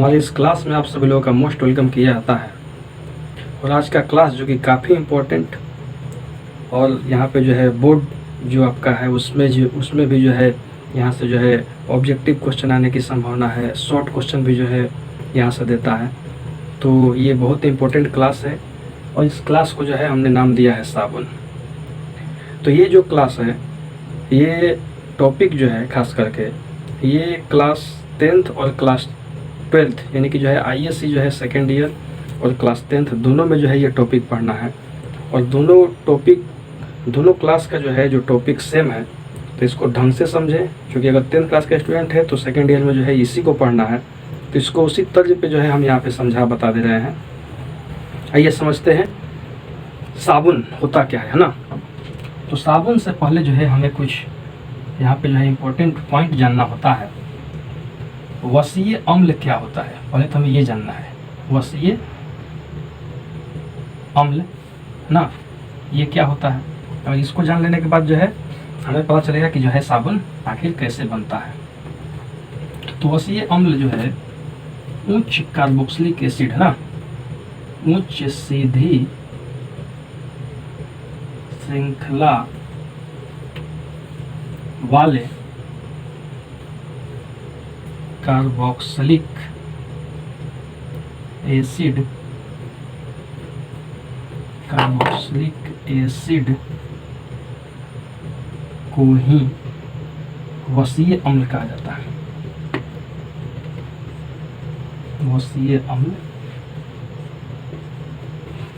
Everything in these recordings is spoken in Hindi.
हमारे इस क्लास में आप सभी लोगों का मोस्ट वेलकम किया जाता है। और आज का क्लास जो कि काफ़ी इम्पोर्टेंट, और यहाँ पे जो है बोर्ड जो आपका है उसमें भी जो है यहाँ से जो है ऑब्जेक्टिव क्वेश्चन आने की संभावना है। शॉर्ट क्वेश्चन भी जो है यहाँ से देता है। तो ये बहुत इम्पोर्टेंट क्लास है और इस क्लास को जो है हमने नाम दिया है साबुन। तो ये जो क्लास है, ये टॉपिक जो है खास करके ये क्लास 10th और क्लास 12th यानी कि जो है आईएससी जो है सेकेंड ईयर और क्लास 10th दोनों में जो है ये टॉपिक पढ़ना है। और दोनों क्लास का जो है जो टॉपिक सेम है, तो इसको ढंग से समझें, क्योंकि अगर 10th क्लास का स्टूडेंट है तो सेकेंड ईयर में जो है इसी को पढ़ना है। तो इसको उसी तर्ज पे जो है हम यहाँ पे समझा बता दे रहे हैं। आइए समझते हैं साबुन होता क्या है ना। तो साबुन से पहले जो है हमें कुछ यहाँ पे जो है इम्पोर्टेंट पॉइंट जानना होता है। वसीय अम्ल क्या होता है, पहले तो हमें ये जानना है। वसीय अम्ल ना, ये क्या होता है। और इसको जान लेने के बाद जो है हमें पता चलेगा कि जो है साबुन आखिर कैसे बनता है। तो वसीय अम्ल जो है उच्च कार्बोक्सिलिक एसिड है ना, उच्च सीधी श्रृंखला वाले कार्बोक्सिलिक एसिड को ही वसीय अम्ल कहा जाता है। वसीय अम्ल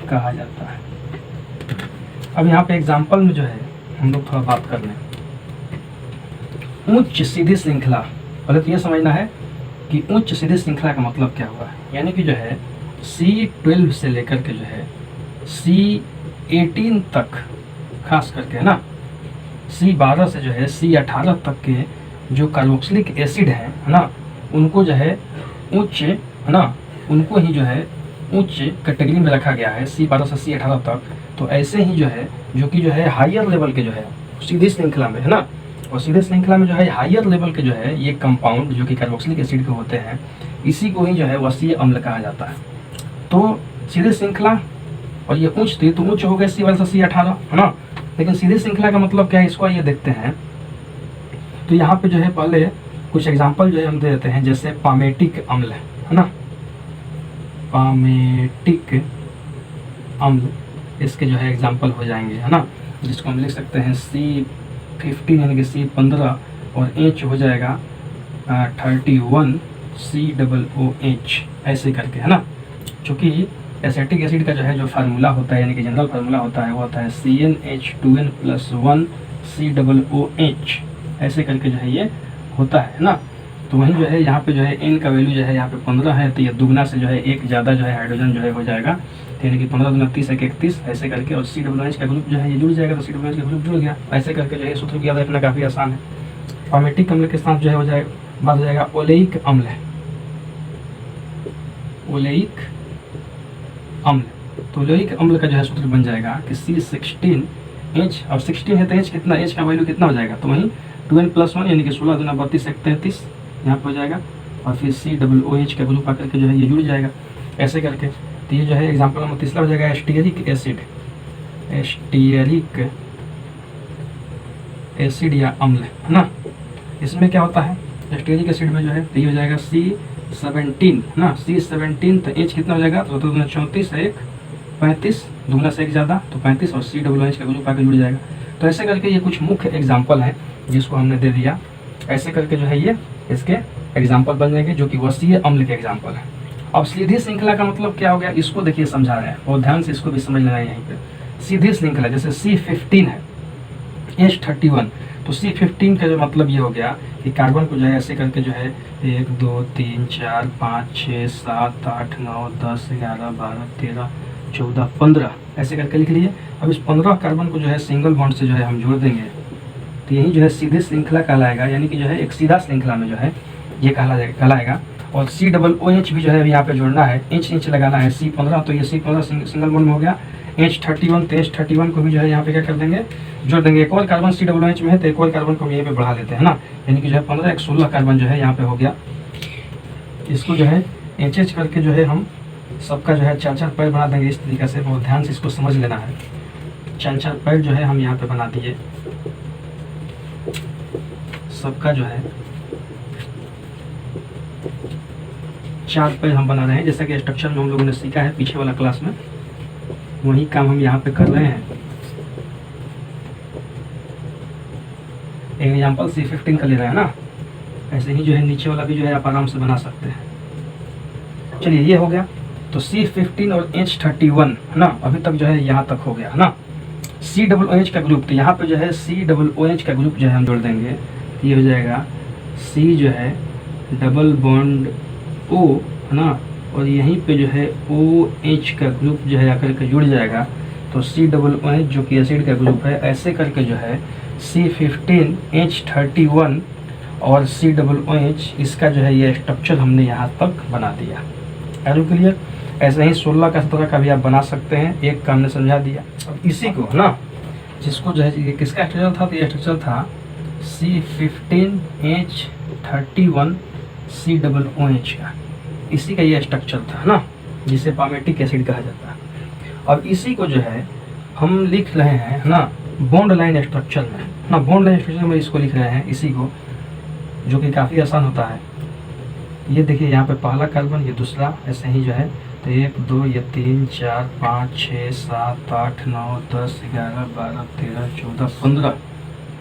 कहा जाता है। अब यहाँ पे एग्जाम्पल में जो है हम लोग थोड़ा बात कर लें। उच्च सीधी श्रृंखला, पहले तो ये समझना है कि उच्च सीधी श्रृंखला का मतलब क्या हुआ है। यानी कि जो है C12 से लेकर के जो है C18 तक, खास करके है ना C12 से जो है C18 तक के जो कार्बोक्सिलिक एसिड है ना, उनको जो है उच्च है ना, उनको ही जो है उच्च कैटेगरी में रखा गया है C12 से C18 तक। तो ऐसे ही जो है जो कि जो है हायर लेवल के जो है सीधी श्रृंखला में है ना, और सीधे श्रृंखला में जो है हायर लेवल के जो है ये कंपाउंड जो कि कार्बोक्सिलिक एसिड के होते हैं, इसी को ही जो है वसीय अम्ल कहा जाता है। तो सीधे श्रृंखला और ये उच्च थी, तो उच्च हो गए C12 से C18 है ना। लेकिन सीधे श्रृंखला का मतलब क्या है, इसको ये देखते हैं। तो यहाँ पे जो है पहले कुछ एग्जाम्पल जो है हम दे देते हैं, जैसे पामेटिक अम्ल है ना, पामेटिक अम्ल, इसके जो है एग्जाम्पल हो जाएंगे है ना, जिसको हम लिख सकते हैं C15 यानी कि C15 और H हो जाएगा 31 COOH ऐसे करके है ना। चूँकि एसिटिक एसिड का जो है जो फार्मूला होता है यानी कि जनरल फार्मूला होता है वो होता है CnH2n+1 COOH ऐसे करके जो है ये होता है ना। तो वहीं जो है यहाँ पे जो है n का वैल्यू जो है यहाँ पे 15 है, तो ये दुगना से जो है एक ज़्यादा जो है हाइड्रोजन जो है हो जाएगा, तो यानी कि 15 दूना 30 1 31 ऐसे करके। और COOH का ग्रुप जो है ये जुड़ जाएगा, तो COOH का ग्रुप जुड़ गया। ऐसे करके जो है सूत्र याद रखना काफ़ी आसान है। पामेटिक अम्ल के साथ जो है हो जाएगा बात हो जाएगा ओलेइक अम्ल। ओलेइक अम्ल, तो ओलेइक अम्ल का जो है सूत्र बन जाएगा कि C16H, और 16 है तो H कितना, H का वैल्यू कितना हो जाएगा, तो वहीं 2n+1 यानी कि 16 दूना 32 1 33 यहाँ पर हो जाएगा। और फिर COOH का ग्रुप आकर के जो है ये जुड़ जाएगा ऐसे करके। तो ये जो है एग्जाम्पल नंबर तीसरा हो जाएगा एस्टियरिक एसिड या अम्ल है ना। इसमें क्या होता है एस्टियरिक एसिड में जो है, तो ये हो जाएगा C17 ना, C17 तो H कितना हो जाएगा, तो 34 1 35 दुगना से एक ज़्यादा तो 35 और COOH का ग्रुप आकर जुड़ जाएगा। तो ऐसे करके ये कुछ मुख्य एग्जाम्पल हैं जिसको हमने दे दिया। ऐसे करके जो है ये इसके एग्जाम्पल बन जाएंगे जो कि वसीय अम्ल के एग्जाम्पल है। अब सीधी श्रृंखला का मतलब क्या हो गया, इसको देखिए समझा रहे हैं और ध्यान से इसको भी समझ लेना है। यहीं पे सीधी श्रृंखला जैसे C15 है H31, तो C15 का जो मतलब ये हो गया कि कार्बन को जो है ऐसे करके जो है 1 2 3 4 5 6 7 8 9 10 11 12 13 14 15 ऐसे करके लिख लीजिए। अब इस 15 कार्बन को जो है सिंगल बॉन्ड से जो है हम जोड़ देंगे, तो यही जो है सीधी श्रृंखला कहलाएगा, यानी कि जो है एक सीधा श्रृंखला में जो है ये कहलाएगा। और COOH भी जो है यहाँ पे जोड़ना है, इंच लगाना है C15, तो ये C15 सिंगल बॉन्ड में हो गया। H31 तो H31 को भी जो है यहाँ पे क्या कर देंगे, जोड़ देंगे। एक और कार्बन COOH में है तो एक और कार्बन को भी यहीं पे बढ़ा लेते हैं ना, यानी कि जो है 15 1 16 कार्बन जो है यहाँ पे हो गया। इसको जो है एच करके जो है हम सबका जो है 4-4 पैर बना देंगे इस तरीके से। बहुत ध्यान से इसको समझ लेना है। 4-4 पैर जो है हम यहाँ पे बना दिए, सबका जो है 4 पैर हम बना रहे हैं। जैसा कि स्ट्रक्चर में हम लोगों ने सीखा है पीछे वाला क्लास में, वही काम हम यहाँ पे कर रहे हैं। एग्जाम्पल C15 का ले रहे हैं ना, ऐसे ही जो है नीचे वाला भी जो है आप आराम से बना सकते हैं। चलिए ये हो गया। तो C15 और H31 है ना, अभी तक जो है यहाँ तक हो गया है ना। COOH का ग्रुप, तो यहाँ पे जो है COOH का ग्रुप जो है हम जोड़ देंगे, ये हो जाएगा C जो है डबल बॉन्ड O है ना, और यहीं पे जो है OH का ग्रुप जो है आकर के जुड़ जाएगा। तो COOH जो कि एसिड का ग्रुप है, ऐसे करके जो है C15 H31 और COOH, इसका जो है ये स्ट्रक्चर हमने यहाँ तक बना दिया। Arrow clear. ऐसे ही 16 का 17 का भी आप बना सकते हैं, एक का हमने समझा दिया। अब इसी को ना, जिसको जो है किसका स्ट्रक्चर था, तो ये स्ट्रक्चर था C15 H31 COOH का, इसी का ये स्ट्रक्चर था ना, जिसे पामेटिक एसिड कहा जाता है। अब इसी को जो है हम लिख रहे हैं ना बॉन्ड लाइन स्ट्रक्चर में ना, बॉन्ड लाइन स्ट्रक्चर में इसको लिख रहे हैं इसी को, जो कि काफ़ी आसान होता है। ये देखिए यहाँ पे पहला कार्बन, ये दूसरा, ऐसे ही जो है। तो 1 2 ये 3 4 5 6 7 8 9 10 11 12 13 14 15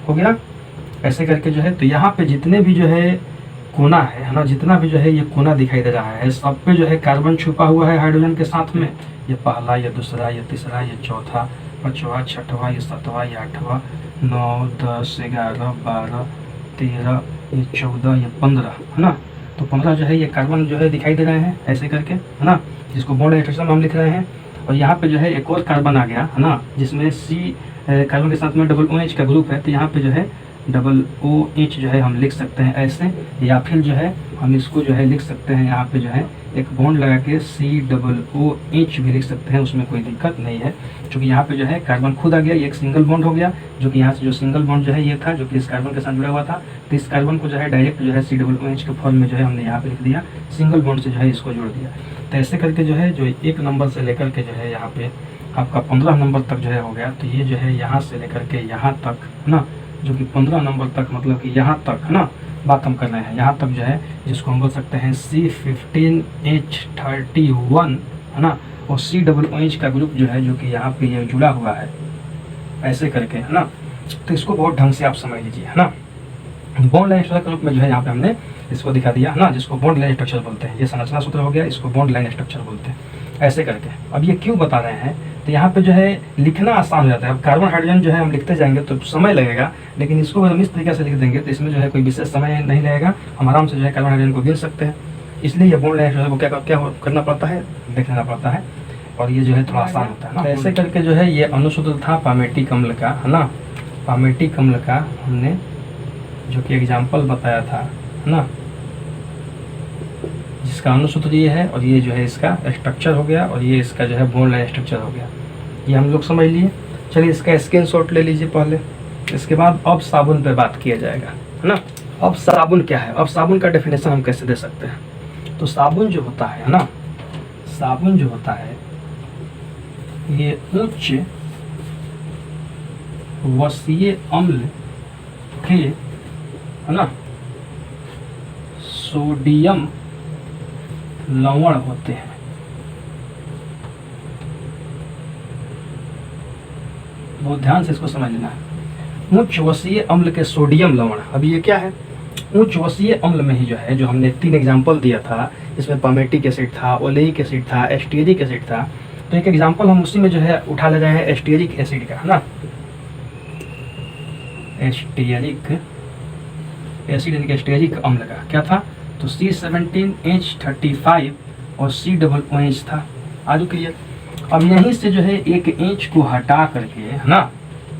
हो गया, ऐसे करके जो है। तो यहाँ पे जितने भी जो है कोना है ना, जितना भी जो है ये कोना दिखाई दे रहा है, सब पे जो है कार्बन छुपा हुआ है हाइड्रोजन के साथ में। ये पहला, ये दूसरा, ये तीसरा, ये चौथा, पाँचवा, छठवा, ये सातवां, ये आठवां, 9 10 11 12 13, ये 14, ये 15 है ना। तो 15 जो है ये कार्बन जो है दिखाई दे रहे हैं ऐसे करके है ना, जिसको बॉन्ड स्ट्रक्चर में हम लिख रहे हैं। और यहाँ पे जो है एक और कार्बन आ गया है ना, जिसमें C कार्बन के साथ में OH का ग्रुप है। तो यहाँ पे जो है OH जो है हम लिख सकते हैं ऐसे, या फिर जो है हम इसको जो है लिख सकते हैं यहाँ पे जो है एक बॉन्ड लगा के COOH भी लिख सकते हैं, उसमें कोई दिक्कत नहीं है। क्योंकि यहाँ पे जो है कार्बन खुद आ गया, ये एक सिंगल बॉन्ड हो गया, जो कि यहाँ से जो सिंगल बॉन्ड जो है ये था, जो कि इस कार्बन के साथ जुड़ा हुआ था। तो इस कार्बन को जो है डायरेक्ट जो है COOH के फॉर्म में जो है हमने यहाँ पे लिख दिया, सिंगल बॉन्ड से जो है इसको जोड़ दिया। तो ऐसे करके जो है, जो 1 नंबर से लेकर के जो है यहाँ पे आपका 15 नंबर तक जो है हो गया। तो ये जो है यहाँ से लेकर के यहाँ तक ना, जो कि 15 नंबर तक, मतलब कि यहाँ तक है ना, बात हम कर रहे हैं यहाँ तक जो है, जिसको हम बोल सकते हैं C15 H31 है ना, और COOH का ग्रुप जो है, जो कि यहाँ पे ये जुड़ा हुआ है ऐसे करके है ना। तो इसको बहुत ढंग से आप समझ लीजिए है ना। बॉन्ड लाइन स्ट्रक्चर के रूप में जो है यहाँ पे हमने इसको दिखा दिया है ना, जिसको बॉन्ड लाइन स्ट्रक्चर बोलते हैं। ये संरचना सूत्र हो गया, इसको बॉन्ड लाइन स्ट्रक्चर बोलते हैं ऐसे करके। अब ये क्यों बता रहे हैं, तो यहाँ पे जो है लिखना आसान हो जाता है। अब कार्बन हाइड्रोजन जो है हम लिखते जाएंगे तो समय लगेगा, लेकिन इसको अगर हम इस तरीके से लिख देंगे तो इसमें जो है कोई विशेष समय नहीं लगेगा, हम आराम से जो है कार्बन हाइड्रोजन को गिन सकते हैं। इसलिए ये बॉन्ड लाइन स्ट्रक्चर को क्या करना पड़ता है, देख लेना पड़ता है, और ये जो है थोड़ा आसान होता है ना। ऐसे करके जो है ये अनुसूत्र था पामेटिक अम्ल का है ना, पामेटिक अम्ल का हमने जो कि एग्जाम्पल बताया था है ना, जिसका अनुसूत्र ये है, और ये जो है इसका स्ट्रक्चर हो गया, और ये इसका जो है बॉन्ड लाइन स्ट्रक्चर हो गया। ये हम लोग समझ लिए। चलिए इसका स्क्रीनशॉट ले लीजिए पहले, इसके बाद अब साबुन पे बात किया जाएगा है ना। अब साबुन क्या है, अब साबुन का डेफिनेशन हम कैसे दे सकते हैं। तो साबुन जो होता है ना, साबुन जो होता है ये उच्च वसीय अम्ल के है ना सोडियम लवण होते हैं। बहुत ध्यान से इसको समझ लेना है। उच्च वसीय अम्ल के सोडियम लवण, अभी ये क्या है, उच्च वसीय अम्ल में ही जो है, जो हमने 3 एग्जाम्पल दिया था, इसमें पामेटिक एसिड था, ओलेइक एसिड था, एस्टियरिक एसिड था। तो एक एग्जाम्पल हम उसी में जो है उठा ले रहे हैं एस्टियरिक एसिड का है ना, एस्टियरिक एसिड यानी कि एस्टियरिक अम्ल का क्या था, तो C17 H35 और COOH था। आजू क्लियर। अब यहीं से जो है एक इंच को हटा करके है ना,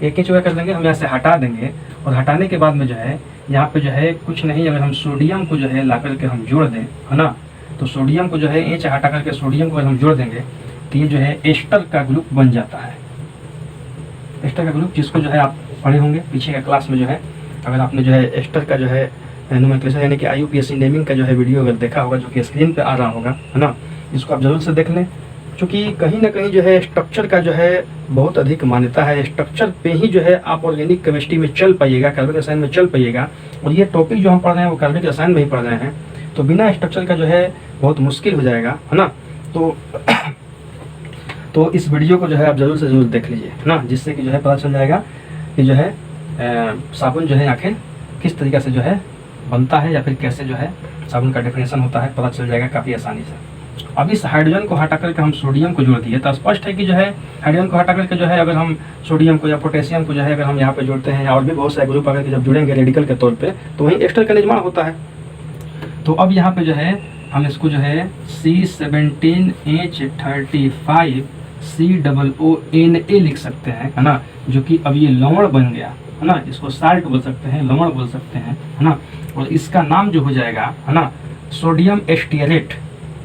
एक इंच क्या कर देंगे हम, यहाँ से हटा देंगे, और हटाने के बाद में जो है यहाँ पे जो है कुछ नहीं, अगर हम सोडियम को जो है ला करके हम जोड़ दें है ना, तो सोडियम को जो है इंच हटा करके सोडियम को अगर हम जोड़ देंगे तो ये जो है एस्टर का ग्रुप बन जाता है। एस्टर का ग्रुप जिसको जो है आप पढ़े होंगे पीछे का क्लास में, जो है अगर आपने जो है एस्टर का जो है नोमेनक्लेचर यानी कि IUPAC नेमिंग का जो है वीडियो अगर देखा होगा, जो कि स्क्रीन पे आ रहा होगा, है ना, इसको आप जरूर से देख लें। क्योंकि कहीं ना कहीं जो है स्ट्रक्चर का जो है बहुत अधिक मान्यता है, स्ट्रक्चर पे ही जो है आप ऑर्गेनिक केमिस्ट्री में चल पाइएगा, कार्बनिक रसायन में चल पाइएगा। और ये टॉपिक जो हम पढ़ रहे हैं वो कार्बनिक रसायन में ही पढ़ रहे हैं, तो बिना स्ट्रक्चर का जो है बहुत मुश्किल हो जाएगा, है ना। तो इस वीडियो को जो है आप जरूर से जरूर देख लीजिए, है ना, जिससे कि जो है पता चल जाएगा कि जो है साबुन जो है आखिर किस तरीके से जो है बनता है, या फिर कैसे जो है साबुन का डेफिनेशन होता है, पता चल जाएगा काफ़ी आसानी से। अब इस हाइड्रोजन को हटा करके हम सोडियम को जोड़ दिए, तो स्पष्ट है कि जो है हाइड्रोजन को हटा करके जो है अगर हम सोडियम को या पोटेशियम को जो है अगर हम यहाँ पे जोड़ते हैं, और भी बहुत सारे ग्रुप अगर जब जुड़ेंगे रेडिकल के तौर पे, तो वहीं एस्टर का निर्माण होता है। तो अब यहाँ पे जो है हम इसको जो है C17H35COONA लिख सकते हैं, है ना, जो कि अब ये लवण बन गया, है ना। इसको साल्ट बोल सकते हैं, लवण बोल सकते हैं, है ना। और इसका नाम जो हो जाएगा, है ना, सोडियम एस्टियरेट,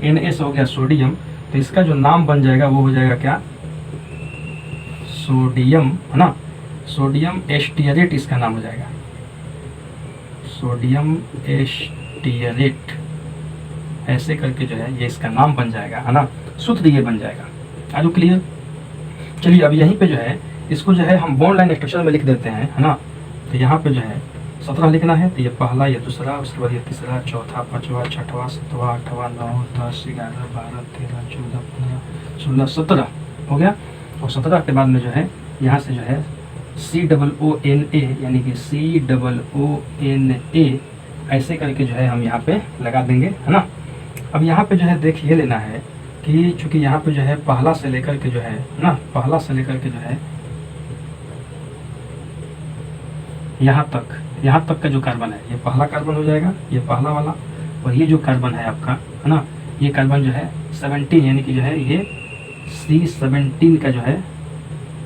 NS हो गया सोडियम, तो इसका जो नाम बन जाएगा वो हो जाएगा क्या, सोडियम, है ना, सोडियम एस्टियरेट इसका नाम हो जाएगा, सोडियम एस्टियरेट। ऐसे करके जो है ये इसका नाम बन जाएगा, है ना, सूत्र ये बन जाएगा। आजू क्लियर। चलिए अब यहीं पे जो है इसको जो है हम बॉन्ड लाइन स्ट्रक्चर में लिख देते हैं, है ना। तो यहाँ पे जो है 17 लिखना है, तो ये पहला, ये दूसरा, उसके बाद ये तीसरा, चौथा, पांचवा, छठवां, सातवां, आठवां, 9, 10, 11, 12, 13, 14, 15, 16, 17 हो गया। और 17 के बाद में जो है यहाँ से जो है COONA यानी कि COONA ऐसे करके जो है हम यहाँ पे लगा देंगे, है ना। अब यहाँ पे जो है देख ये लेना है कि चूंकि यहाँ पे जो है पहला से लेकर के जो है ना, पहला से लेकर के जो है यहाँ तक का जो कार्बन है, ये पहला कार्बन हो जाएगा, ये पहला वाला। और ये जो कार्बन है आपका, है ना, ये कार्बन जो है 17 यानी कि जो है ये C17 का जो है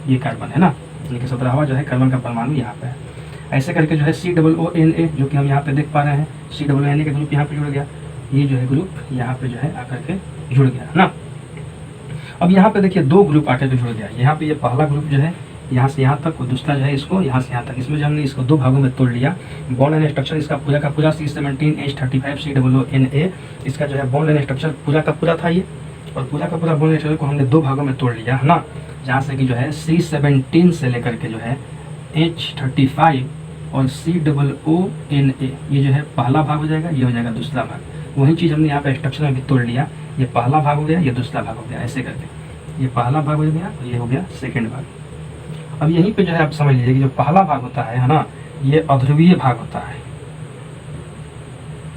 ये कार्बन है ना, यानी कि 17वां जो है कार्बन का परमाणु यहाँ पे है। ऐसे करके जो है COONA जो कि हम यहाँ पे देख पा रहे हैं, COONA का ग्रुप यहाँ पे जुड़ गया, ये जो है ग्रुप यहाँ पे जो है आकर के जुड़ गया, है ना। अब यहाँ पे देखिए 2 ग्रुप आकर के जुड़ गया, यहाँ पे ये पहला ग्रुप जो है यहाँ से यहाँ तक, और दूसरा जो है इसको यहाँ से यहाँ तक। इसमें जो हमने इसको 2 भागों में तोड़ लिया। बॉन्ड लाइन स्ट्रक्चर इसका पूरा का पूरा C17H35COONA, इसका जो है बॉन्ड लाइन स्ट्रक्चर पूरा का पूरा था ये, और पूरा का पूरा बॉन्ड लाइन स्ट्रक्चर को हमने 2 भागों में तोड़ लिया, है ना। जहाँ से कि जो है C17 से लेकर के जो है H35 और COONA ये जो है पहला भाग हो जाएगा, ये हो जाएगा दूसरा भाग। वही चीज़ हमने यहाँ पे स्ट्रक्चर में भी तोड़ लिया, ये पहला भाग हो गया, ये दूसरा भाग हो गया, ऐसे करके ये पहला भाग हो गया और ये हो गया सेकंड भाग। अब यहीं पे जो है आप समझ लीजिए कि जो पहला भाग होता है ना, ये अध्रुवीय भाग होता है,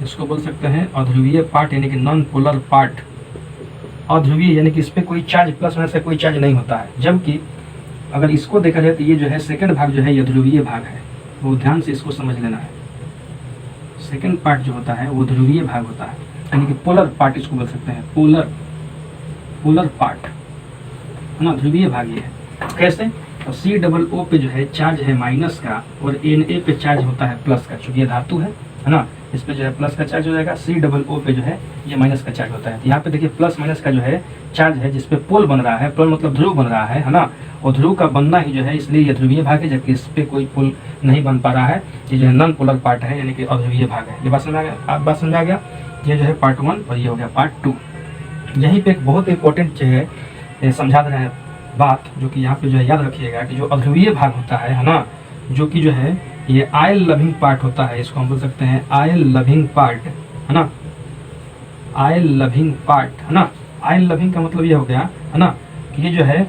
इसको बोल सकते हैं अध्रुवीय पार्ट यानी कि नॉन पोलर पार्ट। अध्रुवीय यानी कि इस पर कोई चार्ज प्लस माइनस से कोई चार्ज नहीं होता है, जबकि अगर इसको देखा जाए तो ये जो है सेकंड भाग जो है ये ध्रुवीय भाग है, वो ध्यान से इसको समझ लेना है। सेकंड पार्ट जो होता है वो ध्रुवीय भाग होता है, यानी कि पोलर पार्ट इसको बोल सकते हैं, पोलर पार्ट, है ना, ध्रुवीय भाग ये है। कैसे? तो COO पे जो है चार्ज है माइनस का, और Na पे चार्ज होता है प्लस का, चूंकि ये धातु है ना, इस पे जो है प्लस का चार्ज हो जाएगा। COO पे जो है ये माइनस का चार्ज होता है। तो यहाँ पे देखिए प्लस माइनस का जो है चार्ज है, जिसपे पोल बन रहा है, पोल मतलब ध्रुव बन रहा है ना, और ध्रुव का बनना ही जो है इसलिए ये ध्रुवीय भाग है, जबकि इस पे कोई पोल नहीं बन पा रहा है। ये जो है नॉन पोलर पार्ट है, यानी कि अध्रुवीय भाग है। ये बात समझ आ गया? आप बात समझ आ गया? ये जो है पार्ट 1 और ये हो गया पार्ट 2। यहीं पे एक बहुत इंपॉर्टेंट जो है समझा दे रहे हैं बात, जो कि यहाँ पे जो है याद रखिएगा कि जो अध्रुवीय भाग होता है ना, जो कि जो है ये आयल लविंग पार्ट होता है, इसको हम बोल सकते हैं आयल लविंग पार्ट, है ना, आयल लविंग पार्ट, है ना। आयल लविंग का मतलब ये हो गया, है ना, कि ये जो है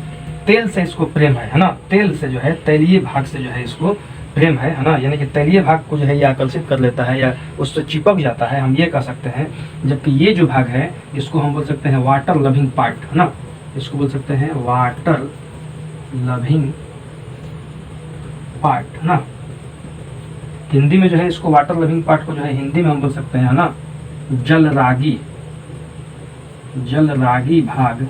तेल से इसको प्रेम है ना, तेल से जो है तैलीय भाग से जो है इसको प्रेम है ना, यानी कि तैलीय भाग को जो है ये आकर्षित कर लेता है या उससे चिपक जाता है, हम ये कह सकते हैं। जबकि ये जो भाग है इसको हम बोल सकते हैं वाटर लविंग पार्ट, है ना, इसको बोल सकते हैं वाटर लविंग पार्ट, है ना। हिंदी में जो है इसको वाटर लविंग पार्ट को जो है हिंदी में हम बोल सकते हैं, है ना, जलरागी भाग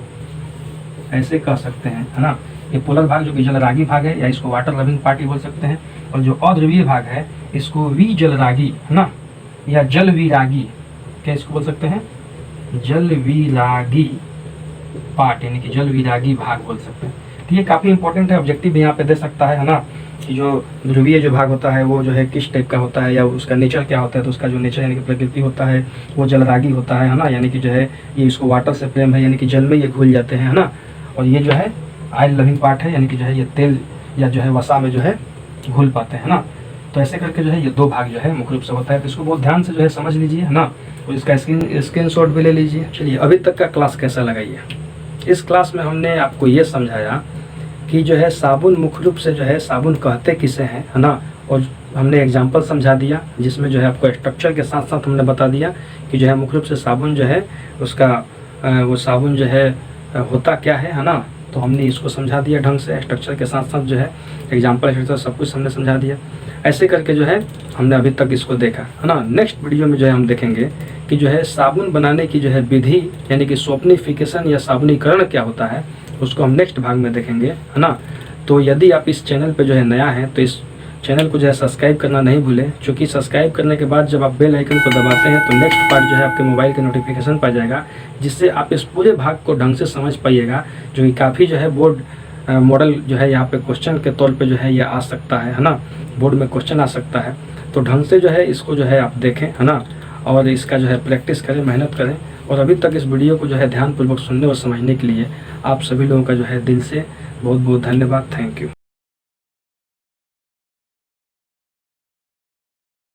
ऐसे कह सकते हैं, है ना। ये पोलर भाग जो कि जलरागी भाग है, या इसको वाटर लविंग पार्ट ही बोल सकते हैं। और जो अध्रुवीय भाग है इसको विजलरागी, है ना, या जलविरागी, क्या इसको बोल सकते हैं, जलविरागी पार्ट, यानी कि जलविरागी भाग बोल सकते हैं। तो ये काफ़ी इंपॉर्टेंट है, ऑब्जेक्टिव भी यहाँ पे दे सकता है ना। कि जो ध्रुवीय जो भाग होता है वो जो है किस टाइप का होता है या उसका नेचर क्या होता है। तो उसका जो नेचर यानी कि प्रकृति होता है वो जलरागी होता है ना, यानी कि जो है ये इसको वाटर से प्रेम है, यानी कि जल में ये घुल जाते हैं, है ना। और ये जो है ऑयल लविंग पार्ट है, यानी कि जो है ये तेल या जो है वसा में जो है घुल पाते हैं ना। तो ऐसे करके जो है ये दो भाग जो है मुख्य रूप से होता है। तो इसको बहुत ध्यान से जो है समझ लीजिए, है ना। और इसका स्क्रीनशॉट भी ले लीजिए। चलिए, अभी तक का क्लास कैसा लगा ये। इस क्लास में हमने आपको ये समझाया कि जो है साबुन मुख्य रूप से जो है साबुन कहते किसे हैं, है ना। और हमने एग्जांपल समझा दिया जिसमें जो है आपको स्ट्रक्चर के साथ साथ हमने बता दिया कि जो है मुख्य रूप से साबुन जो है उसका वो साबुन जो है होता क्या है ना। तो हमने इसको समझा दिया ढंग से, स्ट्रक्चर के साथ साथ जो है एग्जाम्पल स्ट्रक्चर सब कुछ हमने समझा दिया। ऐसे करके जो है हमने अभी तक इसको देखा, है ना। नेक्स्ट वीडियो में जो है हम देखेंगे कि जो है साबुन बनाने की जो है विधि, यानी कि सोपनीफिकेशन या साबुनीकरण क्या होता है, उसको हम नेक्स्ट भाग में देखेंगे, है ना। तो यदि आप इस चैनल पे जो है नया है तो इस चैनल को जो है सब्सक्राइब करना नहीं भूलें, क्योंकि सब्सक्राइब करने के बाद जब आप बेल आइकन को दबाते हैं तो नेक्स्ट पार्ट जो है आपके मोबाइल के नोटिफिकेशन पा जाएगा, जिससे आप इस पूरे भाग को ढंग से समझ पाइएगा, जो कि काफ़ी जो है बोर्ड मॉडल जो है यहाँ पे क्वेश्चन के तौर पे जो है ये आ सकता है ना। बोर्ड में क्वेश्चन आ सकता है, तो ढंग से जो है इसको जो है आप देखें, है ना। और इसका जो है प्रैक्टिस करें, मेहनत करें। और अभी तक इस वीडियो को जो है ध्यानपूर्वक सुनने और समझने के लिए आप सभी लोगों का जो है दिल से बहुत बहुत धन्यवाद। Thank you.